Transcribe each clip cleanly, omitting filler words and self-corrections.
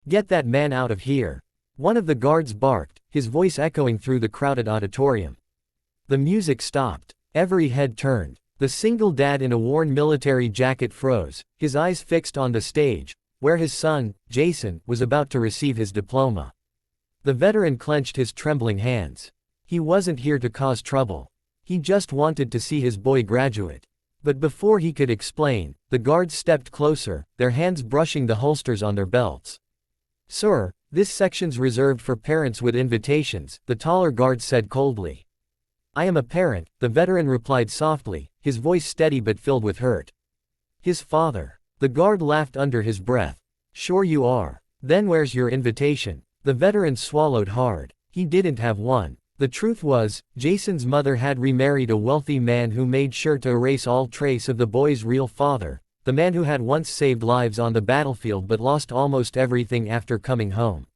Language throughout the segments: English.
Get that man out of here. One of the guards barked, his voice echoing through the crowded auditorium. The music stopped. Every head turned. The single dad in a worn military jacket froze, his eyes fixed on the stage, where his son, Jason, was about to receive his diploma. The veteran clenched his trembling hands. He wasn't here to cause trouble. He just wanted to see his boy graduate. But before he could explain, the guards stepped closer, their hands brushing the holsters on their belts. "Sir, this section's reserved for parents with invitations," the taller guard said coldly. "I am a parent," the veteran replied softly, his voice steady but filled with hurt. "His father." The guard laughed under his breath. "Sure you are. Then where's your invitation?" The veteran swallowed hard. He didn't have one. The truth was, Jason's mother had remarried a wealthy man who made sure to erase all trace of the boy's real father, the man who had once saved lives on the battlefield but lost almost everything after coming home.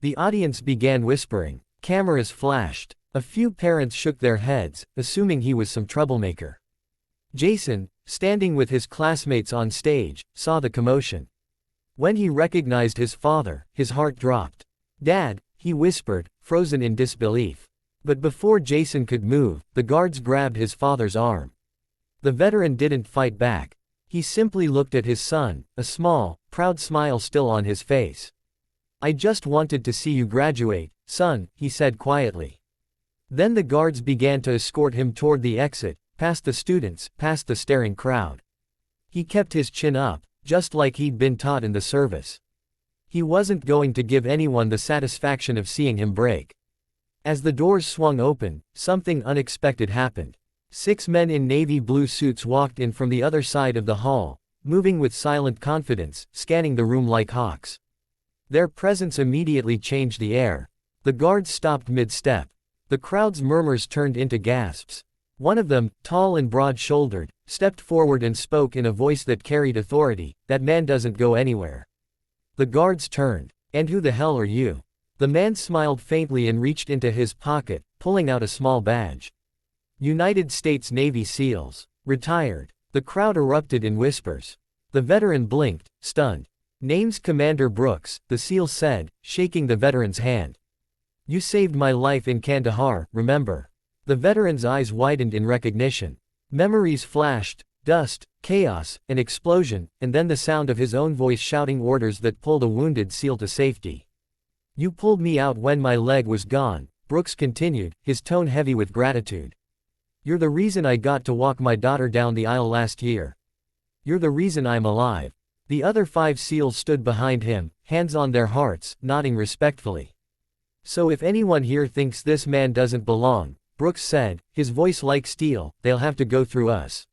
The audience began whispering. Cameras flashed. A few parents shook their heads, assuming he was some troublemaker. Jason, standing with his classmates on stage, saw the commotion. When he recognized his father, his heart dropped. "Dad," he whispered, frozen in disbelief. But before Jason could move, the guards grabbed his father's arm. The veteran didn't fight back. He simply looked at his son, a small, proud smile still on his face. "I just wanted to see you graduate, son," he said quietly. Then the guards began to escort him toward the exit, past the students, past the staring crowd. He kept his chin up, just like he'd been taught in the service. He wasn't going to give anyone the satisfaction of seeing him break. As the doors swung open, something unexpected happened. 6 men in navy blue suits walked in from the other side of the hall, moving with silent confidence, scanning the room like hawks. Their presence immediately changed the air. The guards stopped mid-step. The crowd's murmurs turned into gasps. One of them, tall and broad-shouldered, stepped forward and spoke in a voice that carried authority. "That man doesn't go anywhere." The guards turned. "And who the hell are you?" The man smiled faintly and reached into his pocket, pulling out a small badge. "United States Navy SEALs. Retired." The crowd erupted in whispers. The veteran blinked, stunned. "Name's Commander Brooks," the SEAL said, shaking the veteran's hand. "You saved my life in Kandahar, remember?" The veteran's eyes widened in recognition. Memories flashed: dust, chaos, an explosion, and then the sound of his own voice shouting orders that pulled a wounded SEAL to safety. "You pulled me out when my leg was gone," Brooks continued, his tone heavy with gratitude. "You're the reason I got to walk my daughter down the aisle last year. You're the reason I'm alive." The other 5 SEALs stood behind him, hands on their hearts, nodding respectfully. "So if anyone here thinks this man doesn't belong," Brooks said, his voice like steel, "they'll have to go through us."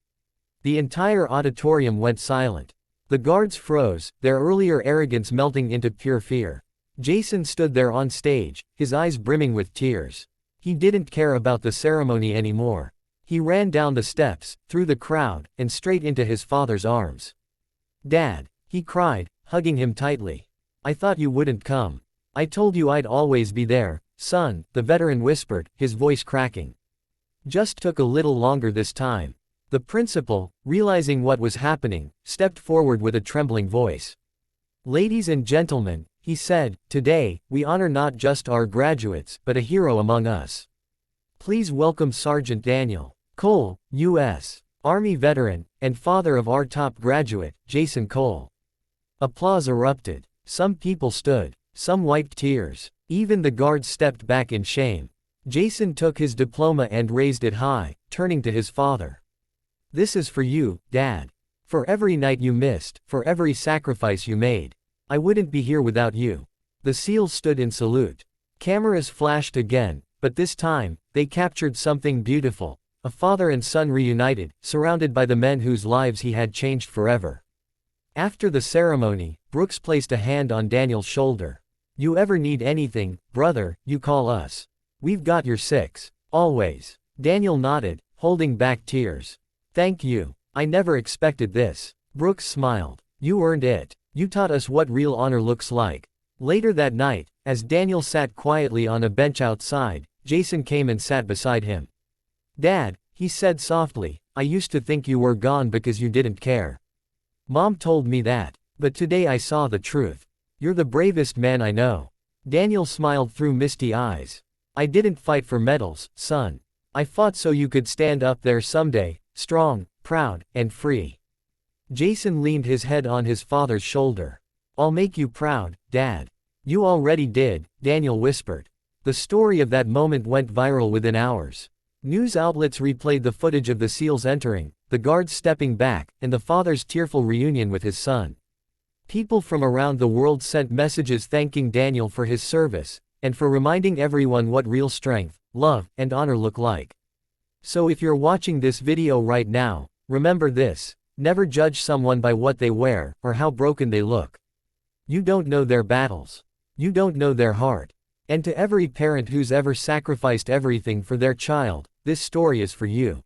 The entire auditorium went silent. The guards froze, their earlier arrogance melting into pure fear. Jason stood there on stage, his eyes brimming with tears. He didn't care about the ceremony anymore. He ran down the steps, through the crowd, and straight into his father's arms. "Dad," he cried, hugging him tightly. "I thought you wouldn't come. I told you I'd always be there, son," the veteran whispered, his voice cracking. "Just took a little longer this time." The principal, realizing what was happening, stepped forward with a trembling voice. "Ladies and gentlemen," he said, "today, we honor not just our graduates, but a hero among us. Please welcome Sergeant Daniel Cole, U.S. Army veteran, and father of our top graduate, Jason Cole." Applause erupted. Some people stood. Some wiped tears. Even the guards stepped back in shame. Jason took his diploma and raised it high, turning to his father. "This is for you, Dad. For every night you missed, for every sacrifice you made. I wouldn't be here without you." The SEALs stood in salute. Cameras flashed again, but this time, they captured something beautiful: a father and son reunited, surrounded by the men whose lives he had changed forever. After the ceremony, Brooks placed a hand on Daniel's shoulder. "You ever need anything, brother, you call us. We've got your six. Always." Daniel nodded, holding back tears. "Thank you. I never expected this." Brooks smiled. "You earned it. You taught us what real honor looks like." Later that night, as Daniel sat quietly on a bench outside, Jason came and sat beside him. "Dad," he said softly, "I used to think you were gone because you didn't care. Mom told me that. But today I saw the truth. You're the bravest man I know. Daniel smiled through misty eyes. I didn't fight for medals, son. I fought so you could stand up there someday, strong, proud, and free. Jason leaned his head on his father's shoulder. I'll make you proud, Dad. You already did, Daniel whispered. The story of that moment went viral within hours. News outlets replayed the footage of the SEALs entering, the guards stepping back, and the father's tearful reunion with his son. People from around the world sent messages thanking Daniel for his service, and for reminding everyone what real strength, love, and honor look like. So if you're watching this video right now, remember this: never judge someone by what they wear, or how broken they look. You don't know their battles. You don't know their heart. And to every parent who's ever sacrificed everything for their child, this story is for you.